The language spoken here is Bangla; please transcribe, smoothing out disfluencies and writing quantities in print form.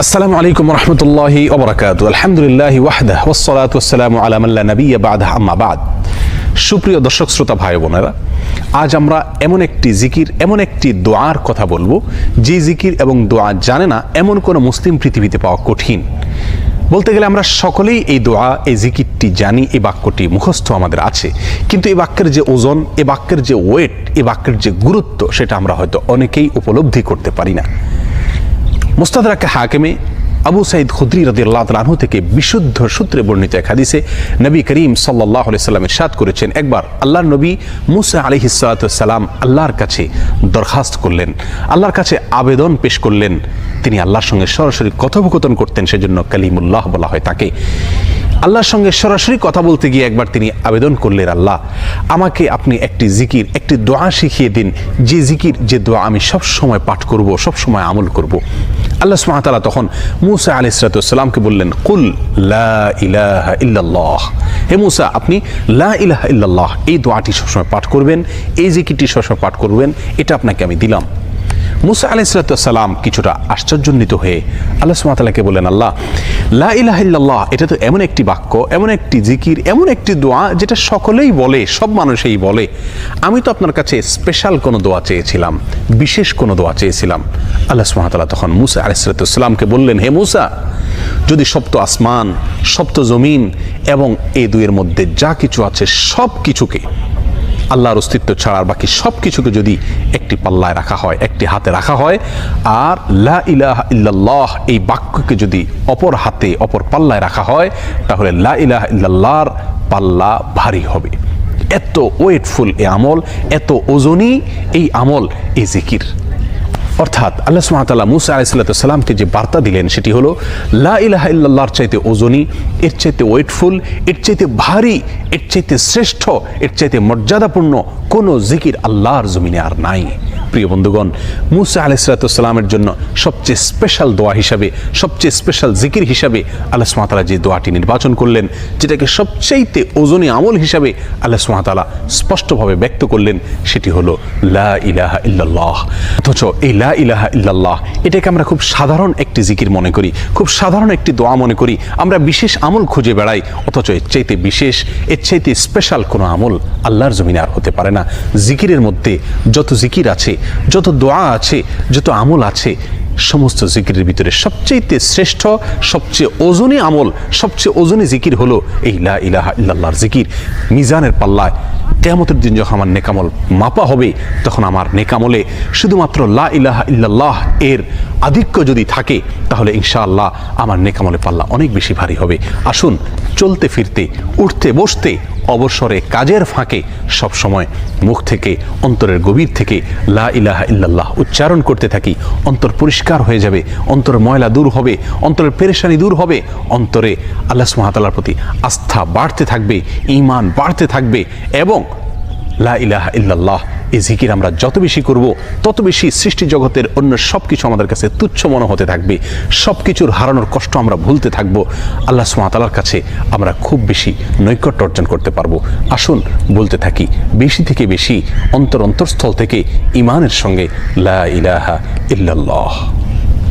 আসসালামু আলাইকুম রহমতুল্লাহি ওয়া বারাকাতুহু। আলহামদুলিল্লাহি ওয়াহদাহ ওয়াসসালাতু ওয়াসসালামু আলা মান লা নাবিয়্যা বা'দাহ, আম্মা বা'দ। সুপ্রিয় দর্শক শ্রোতা ভাই বোনেরা, আজ আমরা এমন একটি জিকির, এমন একটি দোয়ার কথা বলবো যে জিকির এবং দোয়া জানে না এমন কোনো মুসলিম পৃথিবীতে পাওয়া কঠিন। বলতে গেলে আমরা সকলেই এই দোয়া, এই জিকিরটি জানি, এই বাক্যটি মুখস্থ আমাদের আছে, কিন্তু এই বাক্যের যে ওজন, এই বাক্যের যে ওয়েট, এই বাক্যের যে গুরুত্ব, সেটা আমরা হয়তো অনেকেই উপলব্ধি করতে পারি না। মুস্তাদরাক হাকিমে আবু সাঈদ খুদরি রাদিয়াল্লাহু তাআলা আনহু থেকে বিশুদ্ধ সূত্রে বর্ণিত এক হাদিসে নবী করিম সাল্লাল্লাহু আলাইহি সাল্লাম ইরশাদ করেছেন, একবার আল্লাহর নবী মুসা আলাইহিস সালাতু ওয়াস সালাম আল্লাহর কাছে দরখাস্ত করলেন, আল্লাহর কাছে আবেদন পেশ করলেন। তিনি আল্লাহর সঙ্গে সরাসরি কথোপকথন করতেন, সেজন্য কালিমুল্লাহ বলা হয় তাকে। আল্লাহর সঙ্গে সরাসরি কথা বলতে গিয়ে একবার তিনি আবেদন করলেন, আল্লাহ আমাকে আপনি একটি জিকির, একটি দোয়া শিখিয়ে দিন, যে জিকির, যে দোয়া আমি সব সময় পাঠ করব, সব সময় আমল করব। আল্লাহ সুবহানাহু ওয়া তাআলা তখন মুসা আলাইহিস সালাতু ওয়াস সালামকে বললেন, কুল লা ইলাহা ইল্লাল্লাহ, হে মুসা আপনি লা ইলাহা ইল্লাল্লাহ এই দোয়াটি সবসময় পাঠ করবেন, এই জিকিরটি সবসময় পাঠ করবেন, এটা আপনাকে আমি দিলাম। মুসা আলাইহিস সালাতু ওয়াস সালাম কিছুটা আশ্চর্যান্বিত হয়ে আল্লাহ সুবহানাহু ওয়া তাআলাকে বললেন, আল্লাহ লা ইলাহা ইল্লাল্লাহ এটা তো এমন একটি বাক্য, এমন একটি জিকির, এমন একটি দোয়া যেটা সকলেই বলে, সব মানুষই বলে। আমি তো আপনার কাছে স্পেশাল কোনো দোয়া চেয়েছিলাম, বিশেষ কোনো দোয়া চেয়েছিলাম। আল্লাহ সুবহানাহু ওয়া তাআলা তখন মুসা আলাইহিস সালাতু ওয়াস সালামকে বললেন, হে মুসা, যদি সপ্ত আসমান, সপ্ত জমিন এবং এই দুইয়ের মধ্যে যা কিছু আছে সব কিছুকে, আল্লাহর অস্তিত্ব ছাড়া বাকি সব কিছুকে যদি একটি পাল্লায় রাখা হয়, একটি হাতে রাখা হয়, আর লা ইলাহা ইল্লাল্লাহ এই বাক্যকে যদি অপর হাতে, অপর পাল্লায় রাখা হয়, তাহলে লা ইলাহা ইল্লাল্লাহর পাল্লা ভারী হবে। এত ওয়েটফুল এই আমল, এত ওজনী এই আমল, এই জিকির। অর্থাৎ আল্লাহ সুবহানাহু ওয়া তাআলা মুসা আলাইহিস সালামকে যে বার্তা দিলেন সেটি হলো, লা ইলাহা ইল্লাল্লাহর চাইতে ওজনী, এর চাইতে ওয়েটফুল, এর চাইতে ভারী, এর চাইতে শ্রেষ্ঠ, এর চাইতে মর্যাদাপূর্ণ কোনো জিকির আল্লাহর জমিনে আর নাই। প্রিয় বন্ধুগণ, মুসা আলাইহিস সালামের জন্য সবচেয়ে স্পেশাল দোয়া হিসাবে, সবচেয়ে স্পেশাল জিকির হিসাবে আল্লাহ সুবহানাহু ওয়া তাআলা যে দোয়াটি নির্বাচন করলেন, যেটাকে সবচাইতে ওজনী আমল হিসাবে আল্লাহ সুবহানাহু ওয়া তাআলা স্পষ্টভাবে ব্যক্ত করলেন, সেটি হলো লা ইলাহা ইল্লাল্লাহ। অথচ এই লা ইলাহা ইল্লাল্লাহ এটাকে আমরা খুব সাধারণ একটি জিকির মনে করি, খুব সাধারণ একটি দোয়া মনে করি, আমরা বিশেষ আমল খুঁজে বেড়াই। অথচ এর চাইতে বিশেষ, এর চাইতে স্পেশাল কোনো আমল আল্লাহর জমিনে আর হতে পারে না। জিকিরের মধ্যে যত জিকির আছে, যত দোয়া আছে, যত আমল আছে, সমস্ত জিকিরের ভিতরে সবচেয়ে শ্রেষ্ঠ, সবচেয়ে ওজনী আমল, সবচেয়ে ওজনী জিকির হলো এই লা ইলাহা ইল্লাল্লাহর জিকির। মিজানের পাল্লায় কিয়ামতের দিন যখন আমার নেকামল মাপা হবে, তখন আমার নেকামলে শুধুমাত্র লা ইলাহা ইল্লাল্লাহ এর আধিক্য যদি থাকে, তাহলে ইনশাআল্লাহ আমার নেকামলে পাল্লা অনেক বেশি ভারী হবে। আসুন, চলতে ফিরতে, উঠতে বসতে, অবসরে, কাজের ফাঁকে সব সময় মুখ থেকে, অন্তরের গভীর থেকে লা ইলাহা ইল্লাল্লাহ উচ্চারণ করতে থাকি। অন্তর পরিষ্কার হয়ে যাবে, অন্তরের ময়লা দূর হবে, অন্তরের পেরেশানি দূর হবে, অন্তরে আল্লাহ সুবহানাহু ওয়া তাআলার প্রতি আস্থা বাড়তে থাকবে, ঈমান বাড়তে থাকবে। এবং লা ইলাহা ইল্লাল্লাহ এই জিকির আমরা যত বেশি করব, তত বেশি সৃষ্টি জগতের অন্য সব কিছু আমাদের কাছে তুচ্ছ মনে হতে থাকবে, সব কিছুর হারানোর কষ্ট আমরা ভুলতে থাকবো, আল্লাহ সুবহানাহু ওয়া তাআলার কাছে আমরা খুব বেশি নৈকট্য অর্জন করতে পারবো। আসুন বলতে থাকি বেশি থেকে বেশি, অন্তরস্থল থেকে ঈমানের সঙ্গে লা ইলাহা ইল্লাল্লাহ।